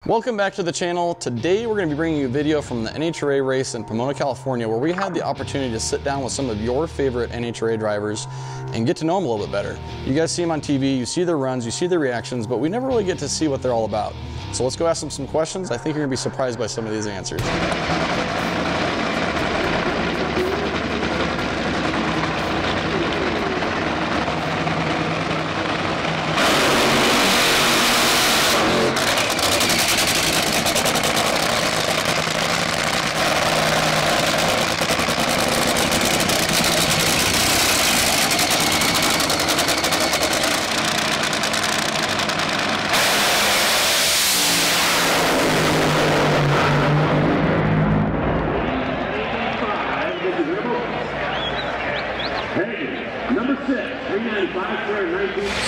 Welcome back to the channel. Today we're going to be bringing you a video from the NHRA race in Pomona, California, where we had the opportunity to sit down with some of your favorite NHRA drivers and get to know them a little bit better. You guys see them on TV, you see their runs, you see their reactions, but we never really get to see what they're all about. So let's go ask them some questions. I think you're going to be surprised by some of these answers.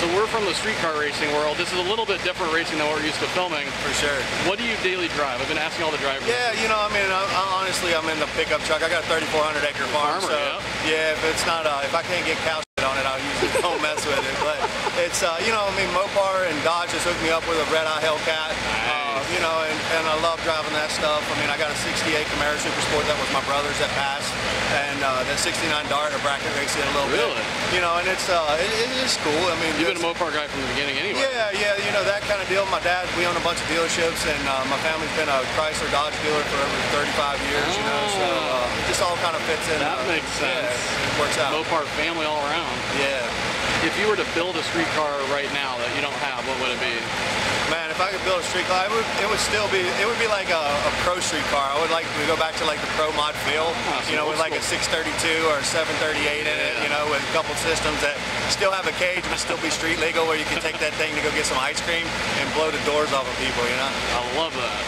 So we're from the street car racing world. This is a little bit different racing than what we're used to filming. For sure. What do you daily drive? I've been asking all the drivers. Yeah, you know, I mean, honestly, I'm in the pickup truck. I got a 3,400 acre farm, so yeah, if it's not, if I can't get cow shit on it, I'll usually don't mess with it. But it's, you know, I mean, Mopar and Dodge just hooked me up with a red-eye Hellcat. You know, and I love driving that stuff. I mean, I got a 68 Camaro Super Sport that was my brother's that passed, and that 69 Dart, I bracket raced it a little bit. You know, and it's it is cool. I mean, you've been a Mopar guy from the beginning anyway. Yeah, you know, that kind of deal. My dad, we own a bunch of dealerships, and my family's been a Chrysler Dodge dealer for over 35 years. You know, so it just all kind of fits in. That makes sense. Yeah, it works out. Mopar family all around. Yeah. If you were to build a street car right now that you don't have, what would it be? Man, if I could build a street car, it would still be, it would be like a pro street car. I would like to go back to like the pro mod feel, you know, with like a 632 or a 738 in it, you know, with a couple systems that still have a cage but still be street legal, where you can take that thing to go get some ice cream and blow the doors off of people, you know? I love that.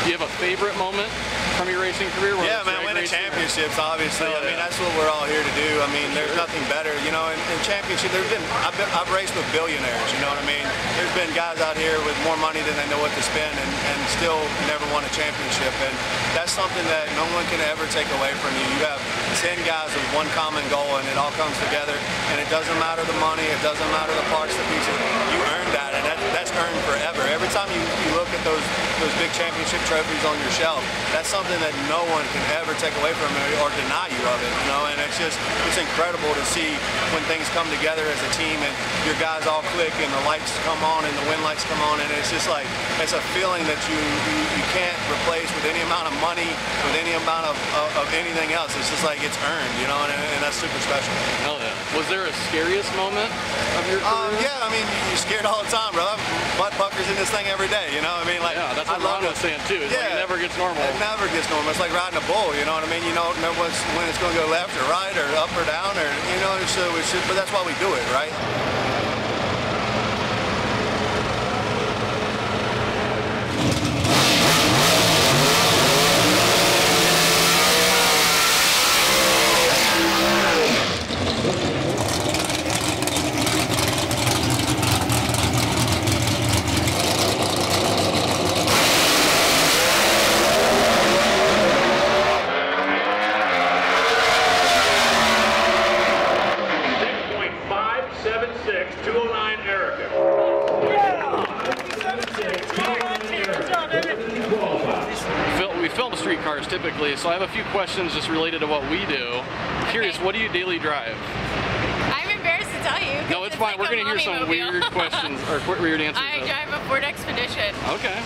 Do you have a favorite moment from your racing career? Yeah, man, winning championships, obviously. I mean, that's what we're all here to do. I mean, there's nothing better, you know. In championship, I've raced with billionaires, you know what I mean? There's been guys out here with more money than they know what to spend, and still never won a championship. And that's something that no one can ever take away from you. You have 10 guys with one common goal, and it all comes together. And it doesn't matter the money, it doesn't matter the parts, the pieces. You earned that, and that's earned forever. Every time you look at those big championship trophies on your shelf, that's something that no one can ever take away from you or deny you of it, you know. And it's incredible to see when things come together as a team and your guys all click and the lights come on and the wind lights come on, and it's just like, it's a feeling that you can't replace with any amount of money, with any amount of anything else. It's just like, it's earned, you know, and that's super special. Hell yeah. Was there a scariest moment of your career? Yeah, I mean, you're scared all the time, bro. I'm butt puckers in this thing every day, you know what I mean? Like, yeah, that's what Ron was saying too. It's like it never gets normal. It never gets normal. It's like riding a bull, you know what I mean? You don't know when it's going to go left or right or up or down, or, you know, so but that's why we do it, right? We film street cars typically, so I have a few questions just related to what we do. Curious, what do you daily drive? I'm embarrassed to tell you. No, it's fine. We're going to hear some weird questions or weird answers. I drive a Ford Expedition. Okay.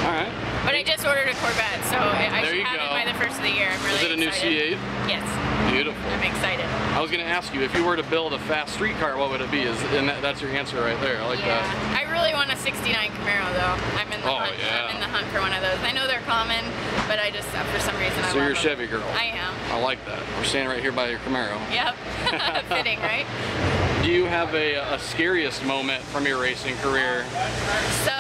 All right. But I just ordered a Corvette, so I should have it by the first of the year. I'm really excited. Is it a new C8? Yes. Beautiful. I'm excited. I was going to ask you, if you were to build a fast street car, what would it be? And that's your answer right there. I like that. I really want a 69 Camaro, though. I'm in the hunt. Yeah. I'm in the hunt for one of those. I know they're common, but I just, for some reason, I love them. So you're a Chevy girl. I am. I like that. We're standing right here by your Camaro. Yep. Fitting, right? Do you have a scariest moment from your racing career? So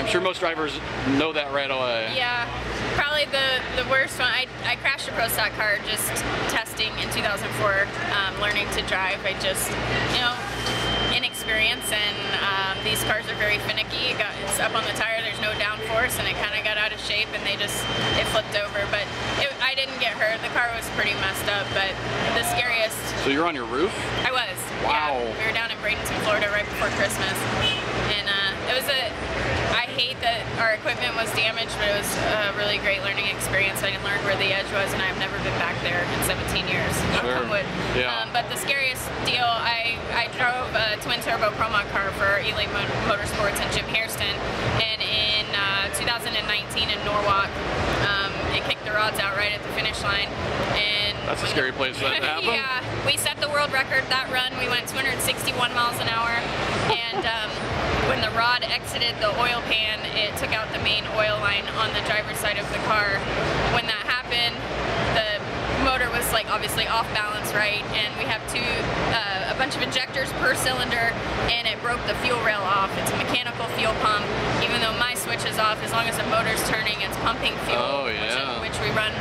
I'm sure most drivers know that right away. Yeah, probably the worst one. I crashed a Pro Stock car just testing in 2004, learning to drive. I just, you know, inexperience, and these cars are very finicky. It's up on the tire, there's no downforce, and it kind of got out of of shape and it flipped over. But I didn't get hurt. The car was pretty messed up, but the scariest. So you're on your roof? I was. Wow. Yeah, we were down in Bradenton, Florida right before Christmas. And it was I hate that our equipment was damaged, but it was a really great learning experience. I learned where the edge was, and I've never been back there in 17 years. Sure. Yeah. But the scariest deal, I drove a twin turbo Pro Mod car for Elite Motorsports and Jim Hairston, and in 2019 in Norwalk, it kicked the rods out right at the finish line. And that's a scary place for that to happen. Yeah, we set the world record that run. We went 261 miles an hour, and when the rod exited the oil pan, it took out the main oil line on the driver's side of the car. When that happened, the motor was like obviously off balance, right? And we have a bunch of injectors per cylinder, and it broke the fuel rail off. It's a mechanical fuel pump. Even though my switch is off, as long as the motor's turning, it's pumping fuel, which we run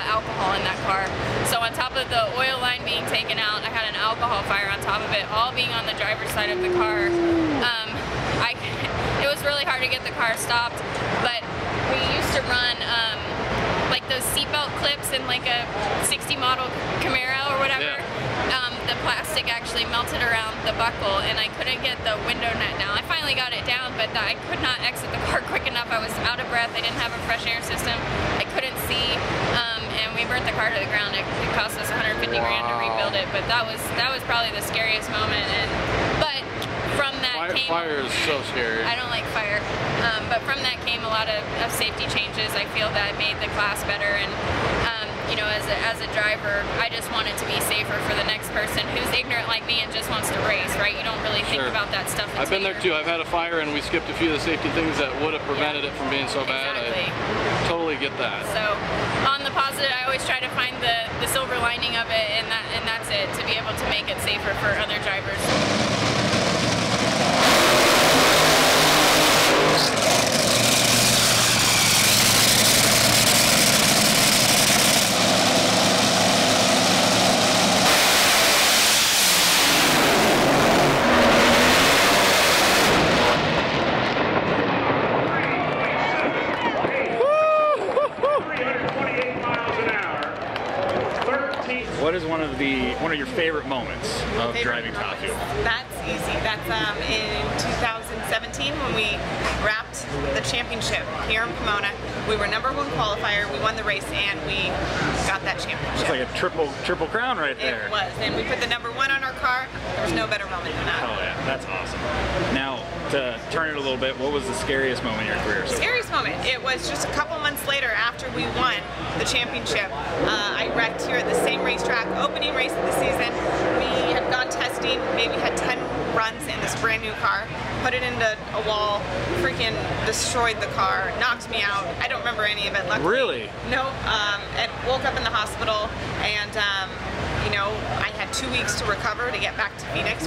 alcohol in that car. So on top of the oil line being taken out, I had an alcohol fire on top of it, all being on the driver's side of the car. It was really hard to get the car stopped, but we used to run like those seatbelt clips in like a 60 model Camaro or whatever. Yeah. The plastic actually melted around the buckle, and I couldn't get the window net down. I finally got it down, but I could not exit the car quick enough. I was out of breath. I didn't have a fresh air system. I couldn't see, and we burnt the car to the ground. It cost us 150 grand to rebuild it, but that was probably the scariest moment. But from that came fire is so scary. I don't like fire, but from that came a lot of safety changes. I feel that made the class better, and you know, as a driver, I just want it to be safer for the next person who's ignorant like me and just wants to race, right? You don't really think about that stuff. I've been there too. I've had a fire and we skipped a few of the safety things that would have prevented it from being so bad. Exactly. I totally get that. So on the positive, I always try to find the silver lining of it, and that's it, to be able to make it safer for other drivers. What is one of your favorite moments of driving Top Fuel? That's easy. That's in 2017 when we wrapped the championship here in Pomona. We were #1 qualifier. We won the race and we got that championship. It's like a triple crown right there. It was, and we put the #1 on our car. There was no better moment than that. Oh yeah, that's awesome. Now, to turn it a little bit, what was the scariest moment in your career? Scariest moment? It was just a couple months later after we won the championship. I wrecked here at the same racetrack, opening race of the season. We had gone testing, maybe had 10 runs in this brand new car, put it into a wall, freaking destroyed the car, knocked me out. I don't remember any of it, luckily. Really? No. And woke up in the hospital, and you know, I had 2 weeks to recover to get back to Phoenix.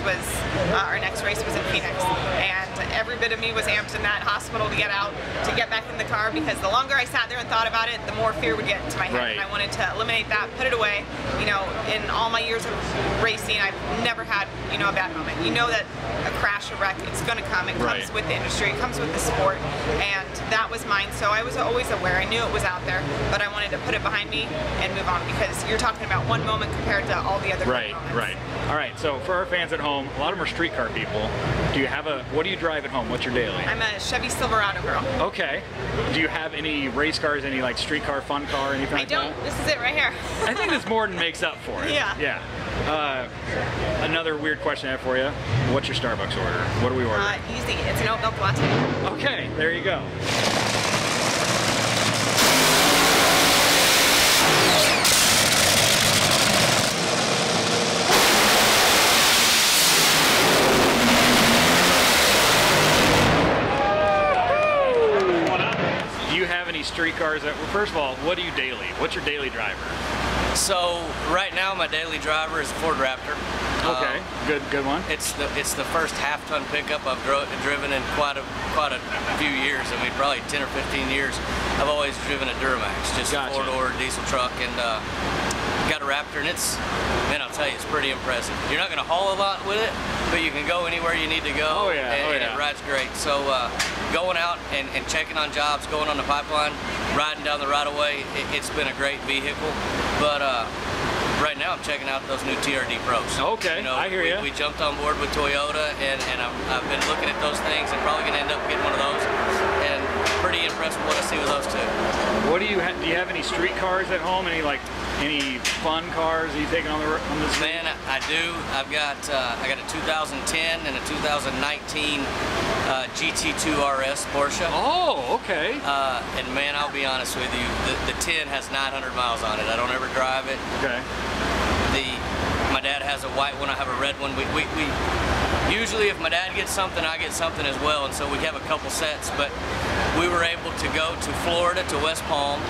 Our next race was in Phoenix, and every bit of me was amped in that hospital to get out, to get back in the car, because the longer I sat there and thought about it, the more fear would get into my head. Right. And I wanted to eliminate that, put it away. You know, in all my years of racing, I've never had, you know, a bad moment. You know that a crash, a wreck, it's going to come. It comes with the industry, it comes with the sport, and that was mine. So I was always aware. I knew it was out there, but I wanted to put it behind me and move on, because you're talking about one moment compared to all the other moments. Right. All right, so for our fans at home, a lot of them are streetcar people. What do you drive at home? What's your daily? I'm a Chevy Silverado girl. Okay. Do you have any race cars, any like streetcar, fun car, anything like that? I don't. This is it right here. I think this more than makes up for it. Yeah. Yeah. Another weird question I have for you. What's your Starbucks order? What do we order? Easy. It's an oat milk latte. Okay, there you go. Street cars that, well, first of all, what do you daily? What's your daily driver? So right now my daily driver is a Ford Raptor. Okay, good one. It's the first half-ton pickup I've driven in quite a few years. I mean, probably 10 or 15 years. I've always driven a Duramax, just a four-door diesel truck, and got a Raptor, and man, I'll tell you, it's pretty impressive. You're not going to haul a lot with it, but you can go anywhere you need to go. Oh yeah, and it rides great. So going out and checking on jobs, going on the pipeline, riding down the right-of-way, it's been a great vehicle. But right now I'm checking out those new TRD Pros. Okay, you know, I hear you. We jumped on board with Toyota, and I've been looking at those things and probably going to end up getting one of those. And pretty impressed with what I see with those two. What do you have any street cars at home? Any fun cars that you taking on the street? Man, I do. I got a 2010 and a 2019 GT2 RS Porsche. Oh, okay. And man, I'll be honest with you, the 10 has 900 miles on it. I don't ever drive it. Okay. My dad has a white one. I have a red one. We usually, if my dad gets something, I get something as well, and so we have a couple sets. But we were able to go to Florida, to West Palm,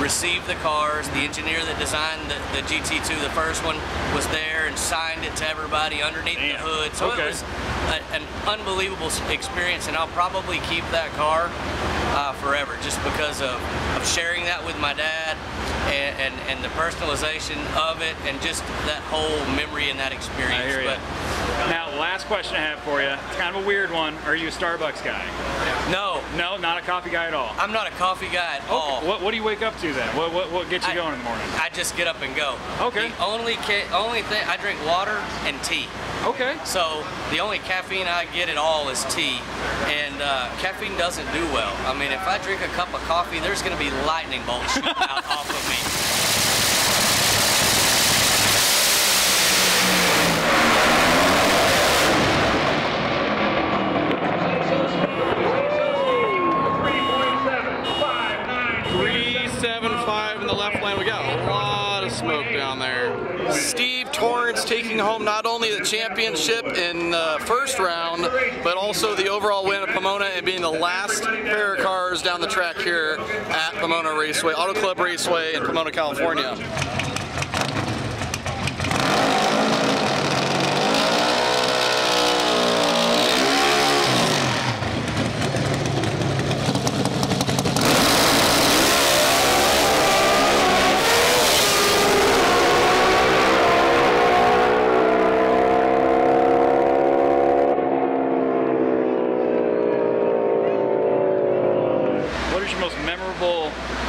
receive the cars. The engineer that designed the GT2, the first one, was there and signed it to everybody underneath the hood. So it was an unbelievable experience, and I'll probably keep that car forever, just because of sharing that with my dad and the personalization of it, and just that whole memory and that experience. I hear you. Now, last question I have for you. It's kind of a weird one. Are you a Starbucks guy? No. No, not a coffee guy at all? I'm not a coffee guy at all. What do you wake up to then? What gets you going in the morning? I just get up and go. Okay. The only thing, I drink water and tea. Okay. So the only caffeine I get at all is tea, and caffeine doesn't do well. I mean, if I drink a cup of coffee, there's going to be lightning bolts shooting out off of me. We got a lot of smoke down there. Steve Torrence taking home not only the championship in the first round, but also the overall win at Pomona, and being the last pair of cars down the track here at Pomona Raceway, Auto Club Raceway in Pomona, California.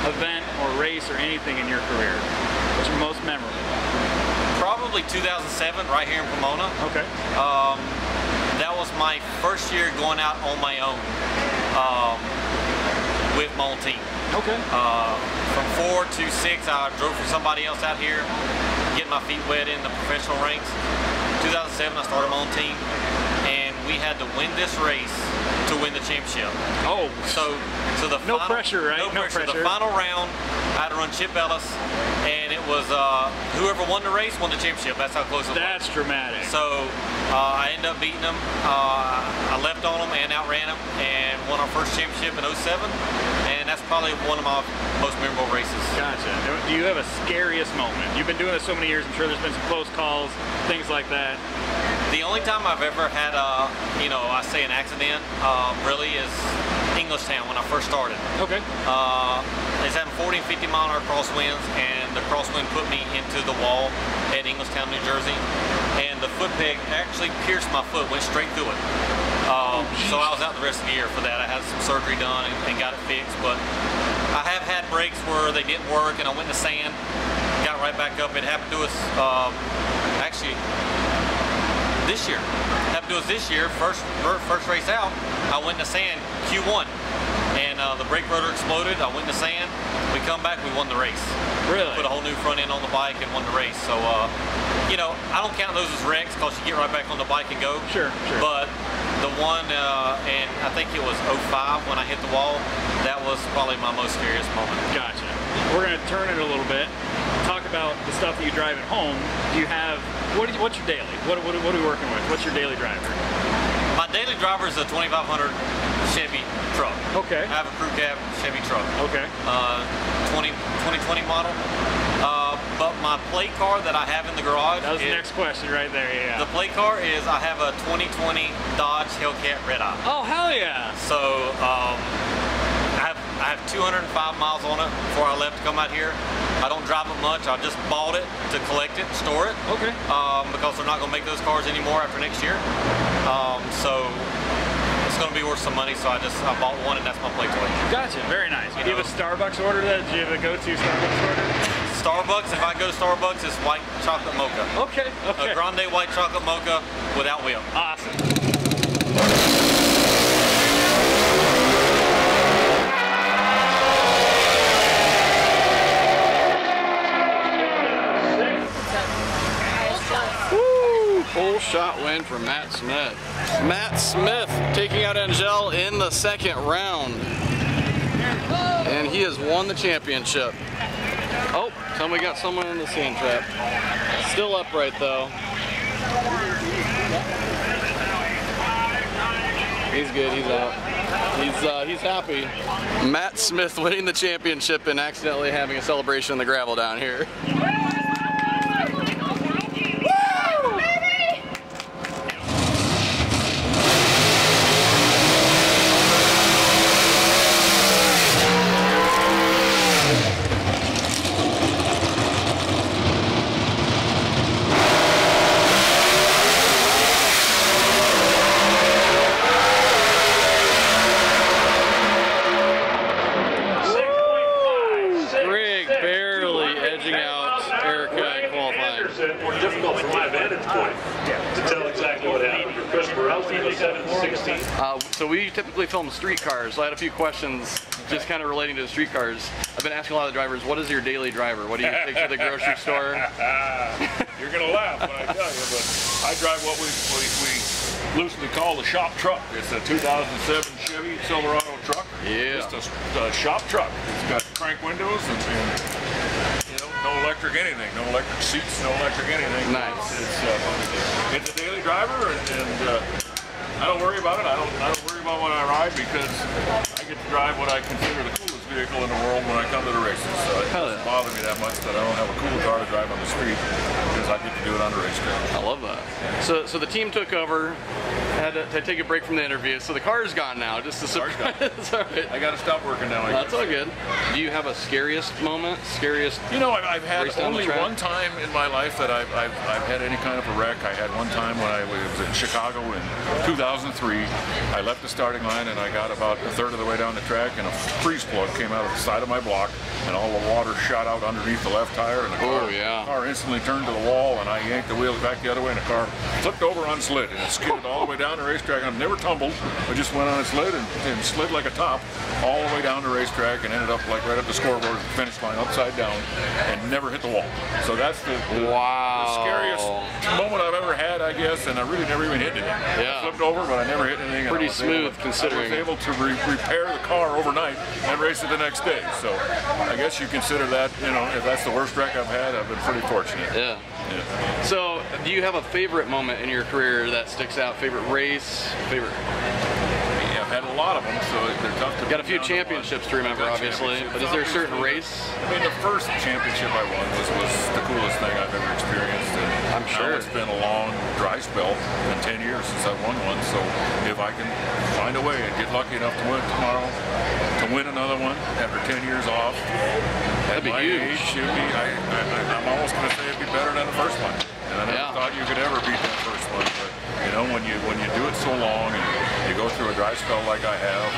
Event or race or anything in your career? What's your most memorable? Probably 2007 right here in Pomona. Okay. That was my first year going out on my own with my own team. Okay. From 4 to 6 I drove for somebody else out here, getting my feet wet in the professional ranks. 2007 I started my own team, and we had to win this race to win the championship. Oh. So the no final, pressure, right? No pressure. The final round, I had to run Chip Ellis, and it was whoever won the race won the championship. That's how close it was. That's dramatic. So I ended up beating them. I left on them and outran them, and won our first championship in 07. And that's probably one of my most memorable races. Gotcha. Do you have a scariest moment? You've been doing this so many years. I'm sure there's been some close calls, things like that. The only time I've ever had I say an accident, really is Englishtown when I first started. Okay. It's having 40 and 50 mile an hour crosswinds, and the crosswind put me into the wall at Englishtown, New Jersey, and the foot peg actually pierced my foot, went straight through it. So I was out the rest of the year for that. I had some surgery done and got it fixed, but I have had breaks where they didn't work, and I went in the sand, got right back up. It happened to us actually this year. Happened to us this year, first race out, I went in the sand, Q1, and the brake rotor exploded. I went in the sand, we come back, we won the race. Really? Put a whole new front end on the bike and won the race. So, I don't count those as wrecks because you get right back on the bike and go. Sure. But the one, and I think it was 05 when I hit the wall, that was probably my most scariest moment. Gotcha. We're going to turn it a little bit. Talk about the stuff that you drive at home. Do you have, what's your daily? What are we working with? What's your daily driver? My daily driver is a 2500 Chevy truck. Okay. I have a crew cab Chevy truck. Okay. 2020 model. But my plate car that I have in the garage. That was the next question right there, yeah. The plate car is, I have a 2020 Dodge Hellcat Red Eye. Oh, hell yeah. So, I have 205 miles on it before I left to come out here. I don't drive it much. I just bought it to collect it, store it. Okay. Because they're not going to make those cars anymore after next year. So going to be worth some money, so I bought one, and that's my play toy. Gotcha. Very nice. Do you have a Starbucks order? Do you have a go-to Starbucks order? Starbucks, if I go to Starbucks, it's white chocolate mocha. Okay. Okay. A grande white chocolate mocha without whip. Awesome. Full shot win for Matt Smith. Matt Smith taking out Angelle in the second round. And he has won the championship. Oh, somebody got someone in the sand trap. Still upright though. He's good, he's out. He's happy. Matt Smith winning the championship and accidentally having a celebration in the gravel down here. More difficult from my vantage point to tell exactly what happened. So we typically film street cars, so I had a few questions just kind of relating to the street cars. I've been asking a lot of the drivers, what is your daily driver? What do you take to the grocery store? You're going to laugh when I tell you, but I drive what we loosely call the shop truck. It's a 2007 Chevy Silverado truck. Yeah. Just a shop truck. It's got crank windows and you know, no electric anything, no electric seats, no electric anything. Nice. It's a daily driver, and I don't worry about it. I don't worry about when I ride because I get to drive what I consider the coolest vehicle in the world when I come to the races. So it doesn't bother me that much that I don't have a cool car to drive on the street because I get to do it on the racetrack. I love that. So the team took over. Had to take a break from the interview, so the car's gone now. Just to surprise. It's all right. I got to stop working now. That's all good. Do you have a scariest moment? Scariest? You know, I've had only one time in my life that I've had any kind of a wreck. I had one time when I was in Chicago in 2003. I left the starting line and I got about a third of the way down the track, and a freeze plug came out of the side of my block, and all the water shot out underneath the left tire, and the car instantly turned to the wall, and I yanked the wheels back the other way, and the car flipped over on slid, and it skidded all the way down the racetrack. I've never tumbled. I just went on its slid and slid like a top all the way down the racetrack and ended up like right at the scoreboard at the finish line upside down and never hit the wall. So that's the scariest moment I've ever had, I guess, and I really never even hit anything. I flipped over, but I never hit anything. Pretty smooth considering. I was able to repair the car overnight and race it the next day. So I guess you consider that, you know, if that's the worst wreck I've had, I've been pretty fortunate. Yeah. So do you have a favorite moment in your career that sticks out? Favorite race? Favorite? Yeah, I've had a lot of them, so they're tough to. Got a few championships to remember, obviously. But is there a certain race? I mean, the first championship I won was the coolest thing I've ever experienced. And I'm sure. It's been a long dry spell, been 10 years since I won one. So if I can find a way and get lucky enough to win tomorrow, to win another one after 10 years off, that'd be huge. I'm almost going to say it'd be better than the first one. And I never thought you could ever beat that first one. But you know, when you do it so long and you go through a dry spell like I have,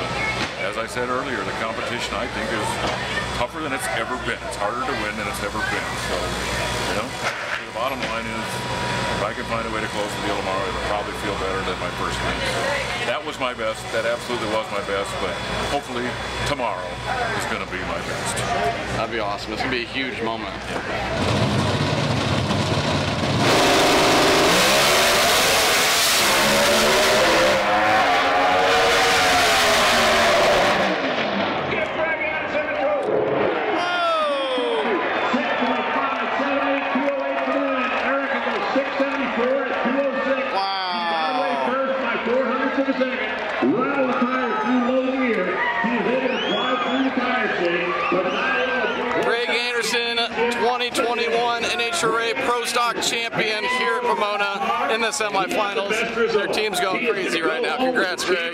and as I said earlier, the competition I think is tougher than it's ever been. It's harder to win than it's ever been. So, you know, the bottom line is, if I could find a way to close the deal tomorrow, it would probably feel better than my first win. So that was my best. That absolutely was my best. But hopefully tomorrow is going to be my best. That'd be awesome. It's going to be a huge moment. Greg Anderson, 2021 NHRA Pro Stock champion here at Pomona in the semifinals. Their team's going crazy right now. Congrats, Greg.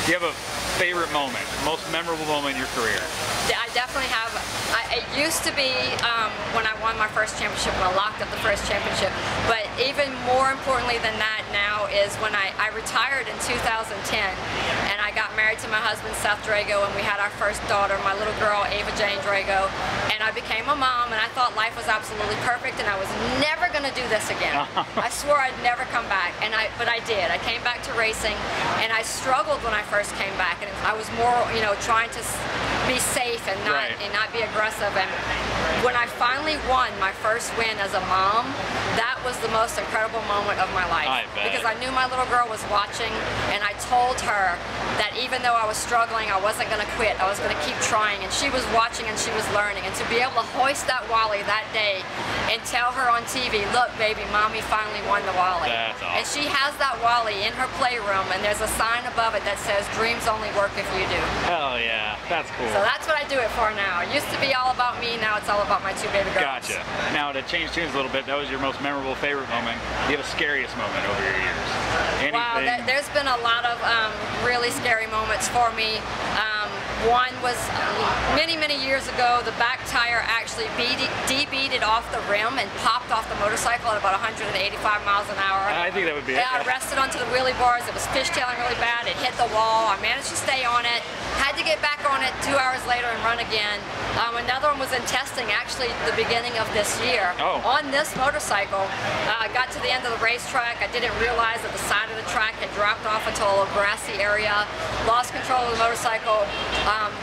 Do you have a favorite moment, most memorable moment in your career? I definitely have. It used to be when I won my first championship, when I locked up the first championship. But even more importantly than that now is when I retired in 2010, and I got married to my husband, Seth Drago, and we had our first daughter, my little girl, Ava Jane Drago. And I became a mom, and I thought life was absolutely perfect, and I was never going to do this again. I swore I'd never come back, but I did. I came back to racing, and I struggled when I first came back, and I was more, trying to be safe and not be aggressive. And when I finally won my first win as a mom, that was the most incredible moment of my life. I bet. Because I knew my little girl was watching, and I told her that even though I was struggling, I wasn't going to quit. I was going to keep trying, and she was watching and she was learning. And to be able to hoist that Wally that day and tell her on TV, look, baby, mommy finally won the Wally. That's awesome. And she has that Wally in her playroom, and there's a sign above it that says, dreams only work if you do. Hell yeah, that's cool. So that's what I do it for now. It used to be all about me, now it's all about my two baby girls. Gotcha. Now to change tunes a little bit, that was your most memorable favorite moment. Do you have a scariest moment over your years? Anything? Wow, there's been a lot of really scary moments for me. One was many years ago, the back tire actually DB'd off the rim and popped off the motorcycle at about 185 miles an hour. I think that would be it. I rested onto the wheelie bars. It was fishtailing really bad. It hit the wall. I managed to stay on it. Had to get back on it 2 hours later and run again. Another one was in testing, actually the beginning of this year. Oh. On this motorcycle, I got to the end of the racetrack. I didn't realize that the side of the track had dropped off into a little grassy area. Lost control of the motorcycle.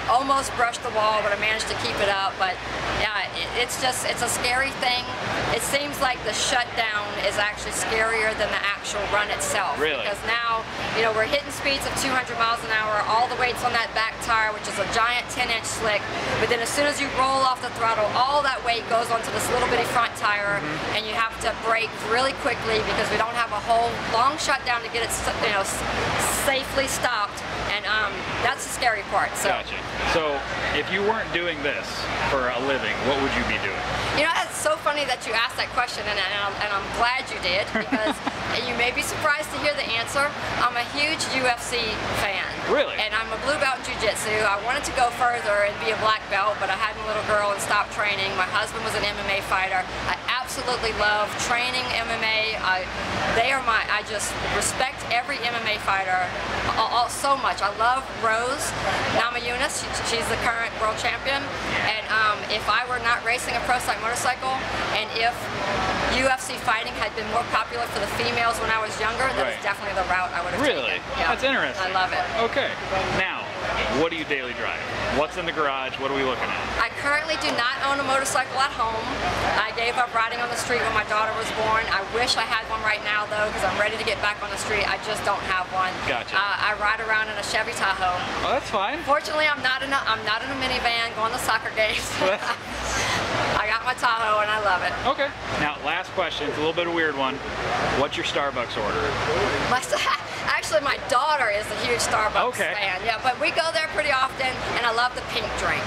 Almost brushed the wall, but I managed to keep it up. But yeah, it's a scary thing. It seems like the shutdown is actually scarier than the actual run itself. Really? Because now, we're hitting speeds of 200 miles an hour. All the weight's on that back tire, which is a giant 10-inch slick. But then as soon as you roll off the throttle, all that weight goes onto this little bitty front tire, and you have to brake really quickly because we don't have a whole long shutdown to get it, safely stopped. And that's the scary part. So. Gotcha. So if you weren't doing this for a living, what would you be doing? It's so funny that you asked that question, and I'm glad you did, because you may be surprised to hear the answer. I'm a huge UFC fan. Really? And I'm a blue belt in jiu-jitsu. I wanted to go further and be a black belt, but I had a little girl and stopped training. My husband was an MMA fighter. I absolutely love training MMA. I just respect every MMA fighter so much. I love Rose Namajunas. She's the current world champion. And if I were not racing a pro-cycle motorcycle, and if UFC fighting had been more popular for the females when I was younger, that is definitely the route I would have taken. Really? Yeah. That's interesting. I love it. Okay. Now, what do you daily drive? What's in the garage? What are we looking at? I currently do not own a motorcycle at home. I gave up riding on the street when my daughter was born. I wish I had one right now, though, because I'm ready to get back on the street. I just don't have one. Gotcha. I ride around in a Chevy Tahoe. Oh, that's fine. Fortunately, I'm not in a minivan going to soccer games. I got my Tahoe and I love it. Okay. Now, last question. It's a little bit of a weird one. What's your Starbucks order? Actually, my daughter is a huge Starbucks fan. Yeah, but we go there pretty often, and I love the pink drink.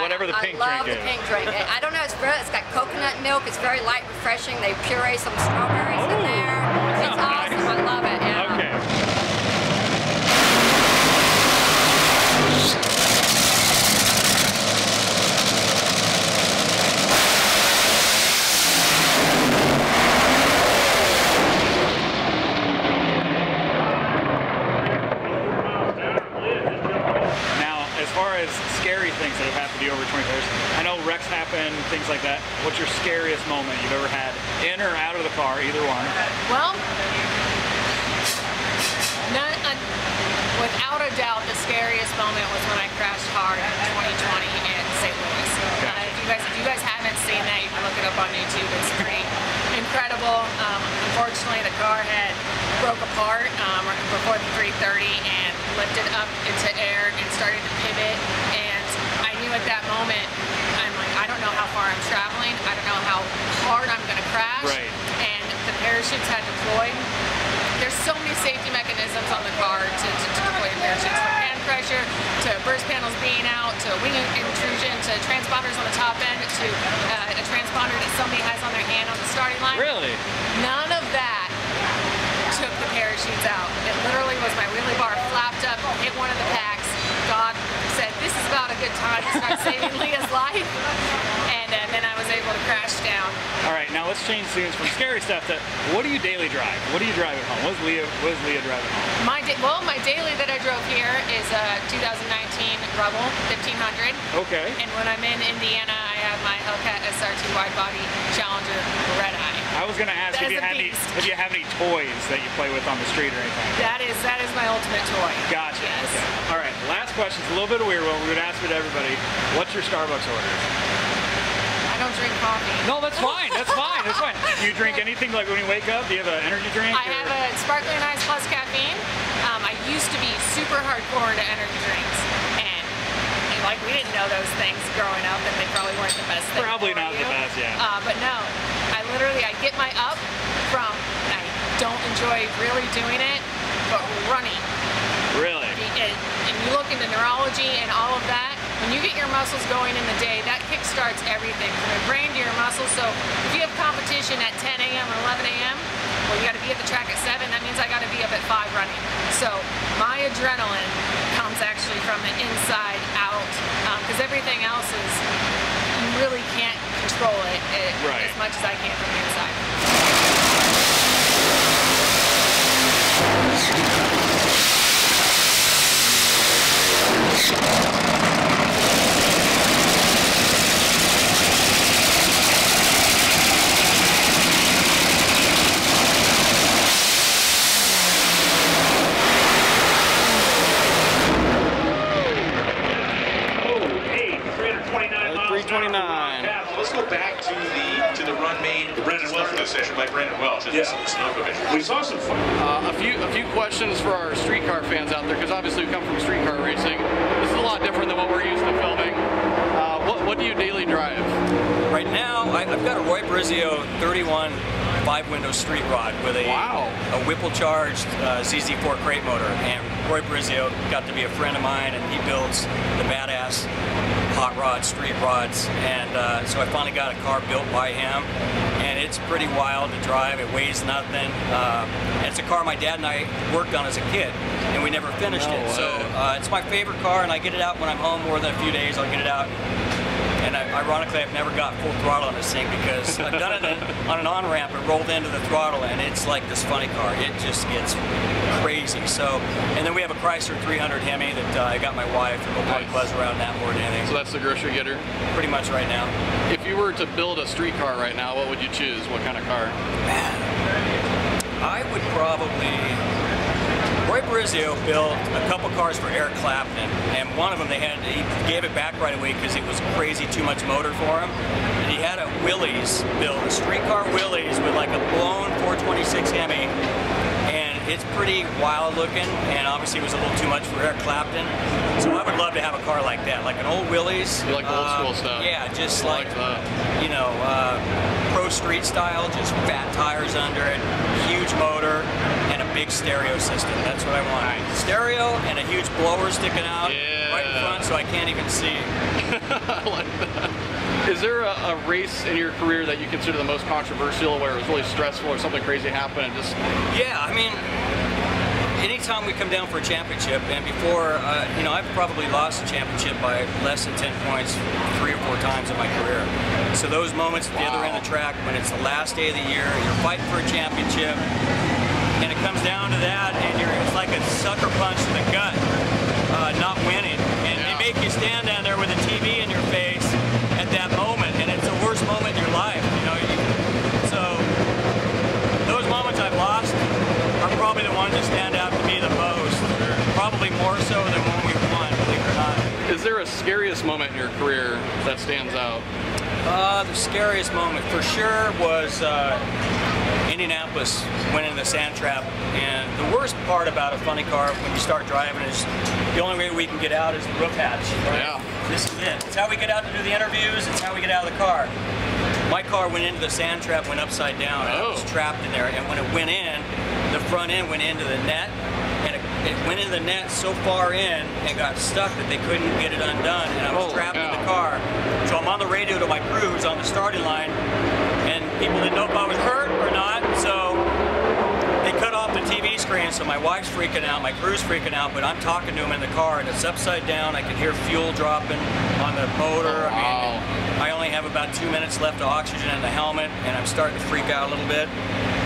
Whatever the pink drink is. I love the pink drink. I don't know. It's got coconut milk. It's very light, refreshing. They puree some strawberries in there. It's awesome. I love it. Yeah. Okay. Scary things that have happened to you over 20 years. I know wrecks happen, things like that. What's your scariest moment you've ever had in or out of the car, either one? Well, without a doubt, the scariest moment was when I crashed hard in 2020 in St. Louis. If you guys haven't seen that, you can look it up on YouTube. It's pretty incredible. Unfortunately, the car had broke apart before the 330 and lifted up into air and started to pivot. And I knew at that moment, I'm like, I don't know how far I'm traveling. I don't know how hard I'm going to crash. Right. And the parachutes had deployed. There's so many safety mechanisms on the car to deploy the parachutes, from hand pressure to burst panels being out to wing intrusion to transponders on the top end to a transponder that somebody has on their hand on the starting line. Really? None of that took the parachutes out. It literally was my wheelie bar flapped up, hit start saving Leah's life, and then I was able to crash down. All right, now let's change scenes from scary stuff to what do you daily drive? What do you drive at home? What does Leah drive at home? My daily that I drove here is a 2019 Rebel 1500. Okay. And when I'm in Indiana, I have my Hellcat SRT wide body Challenger Red Eye. I was going to ask if you have any toys that you play with on the street or anything. That is my ultimate toy. Gotcha. Yes. Okay. All right. Last question. It's a little bit of a weird one. We would ask it to everybody. What's your Starbucks order? I don't drink coffee. No, that's fine. That's fine. That's fine. Do you drink anything like when you wake up? Do you have an energy drink? I have a Sparkling Ice plus caffeine. I used to be super hardcore into energy drinks, and like we didn't know those things growing up, and they probably weren't the best thing. Probably not the best, yeah. But no, I get my up from, I don't enjoy really doing it, but running. Really? And you look into neurology and all of that, when you get your muscles going in the day, that kickstarts everything from your brain to your muscles. So if you have competition at 10 a.m. or 11 a.m., well, you got to be at the track at 7. That means I got to be up at 5 running. So my adrenaline comes actually from the inside out, because everything else is, you really can't control it as much as I can from the inside. Let's go back to the run made the Brandon Welch session by Brandon Welch. Yes, we saw some fun. A few questions for our street car fans out there, because obviously we come from street car racing. This is a lot different than what we're used to filming. What do you daily drive? Right now, I've got a Roy Brizio 31 5-window street rod with a Whipple charged ZZ4 crate motor, and Roy Brizio got to be a friend of mine, and he builds the badass hot rods, street rods, and so I finally got a car built by him, and it's pretty wild to drive. It weighs nothing. It's a car my dad and I worked on as a kid, and we never finished it. So it's my favorite car, and I get it out when I'm home more than a few days. I'll get it out. And ironically, I've never got full throttle on this thing because I've done it on an on-ramp and rolled into the throttle, and it's like this funny car. It just gets crazy. So, and then we have a Chrysler 300 Hemi that I got my wife, and we'll probably buzz around that more than anything. So that's the grocery getter? Pretty much right now. If you were to build a street car right now, what would you choose? What kind of car? I would probably... Roy Brizio built a couple cars for Eric Clapton, and one of them he gave it back right away because it was crazy too much motor for him. And he had a Willys built, a streetcar Willys with like a blown 426 Hemi, and it's pretty wild looking, and obviously it was a little too much for Eric Clapton. So I would love to have a car like that, like an old Willys. You like the old school stuff? Yeah, just like you know, pro street style, just fat tires under it, huge motor, and a big stereo system. That's what I want. Stereo and a huge blower sticking out right in front so I can't even see. I like that. Is there a race in your career that you consider the most controversial, where it was really stressful or something crazy happened and just... Yeah, I mean, anytime we come down for a championship, and before, you know, I've probably lost a championship by less than 10 points 3 or 4 times in my career. So those moments at the other end of the track, when it's the last day of the year, you're fighting for a championship, and it comes down to that, and it's like a sucker punch to the gut, not winning. And they make you stand down there with a TV in your face at that moment, and it's the worst moment in your life. You know, so those moments I've lost are probably the ones that stand out to me the most. Probably more so than when we won, believe it or not. Is there a scariest moment in your career that stands out? The scariest moment for sure was Indianapolis winning the sand trap, and the worst part about a funny car when you start driving is the only way we can get out is the roof hatch. Right? Yeah. This is it. It's how we get out to do the interviews. It's how we get out of the car. My car went into the sand trap, went upside down, and I was trapped in there. And when it went in, the front end went into the net, and it went into the net so far in and got stuck that they couldn't get it undone, and I was trapped in the car. So I'm on the radio to my crew who's on the starting line, and people didn't know if I was hurt or not, so they cut off the TV screen, so my wife's freaking out, my crew's freaking out, but I'm talking to him in the car, and it's upside down. I can hear fuel dropping on the motor. I mean, I only have about 2 minutes left of oxygen in the helmet, and I'm starting to freak out a little bit.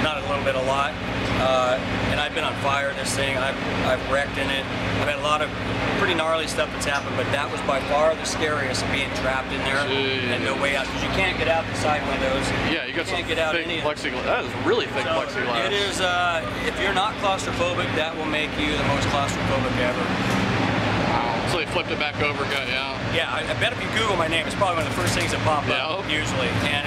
Not a little bit, a lot. And I've been on fire in this thing. I've wrecked in it. I've had a lot of pretty gnarly stuff that's happened, but that was by far the scariest, being trapped in there and no way out, because you can't get out the side windows. Yeah, you got some can't get out thick any plexiglass. That is really thick plexiglass. It is, if you're not claustrophobic, that will make you the most claustrophobic ever. So they flipped it back over, got you out. Yeah, I bet if you Google my name, it's probably one of the first things that pop up, usually. And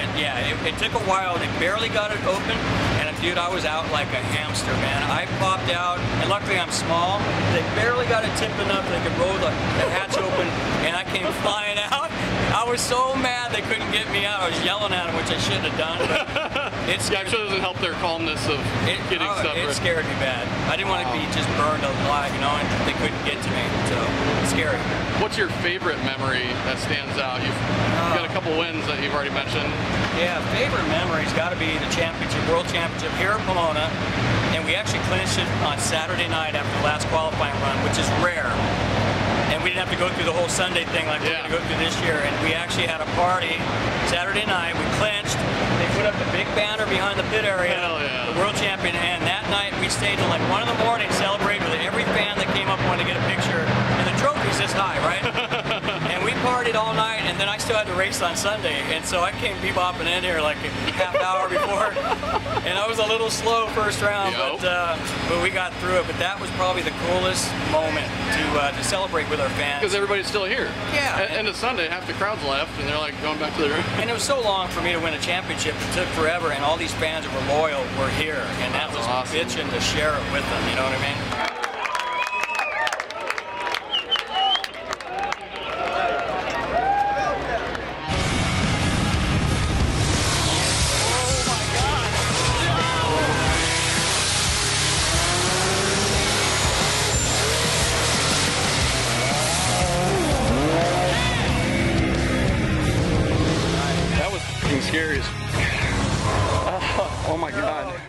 it took a while. They barely got it open, and dude, I was out like a hamster, man. I popped out, and luckily I'm small. They barely got it tipped enough they could roll the hatch open, and I came flying out. I was so mad they couldn't get me out. I was yelling at them, which I shouldn't have done. But I'm sure it doesn't help their calmness of getting stuff. It scared me bad. I didn't want to be just burned alive, you know, and they couldn't get to me. So it's scary. What's your favorite memory that stands out? You've got a couple wins that you've already mentioned. Yeah, favorite memory's got to be the championship, world championship here at Pomona, and we actually clinched it on Saturday night after the last qualifying run, which is rare. And we didn't have to go through the whole Sunday thing like we're going to go through this year. And we actually had a party Saturday night. We clinched. They put up the big banner behind the pit area, the world champion. And that night we stayed till like 1 in the morning, celebrating with every fan that came up wanted to get a picture. And the trophy's this high, right? And we partied all night, and then I still had to race on Sunday. And so I came bebopping in here like a half hour before. And I was a little slow first round, but we got through it. But that was probably the coolest moment to celebrate with our fans. Because everybody's still here. Yeah. And it's Sunday, half the crowd's left, and they're like going back to their room. And it was so long for me to win a championship. It took forever, and all these fans that were loyal were here. And that was awesome. Bitching to share it with them, you know what I mean? Scary as oh my god.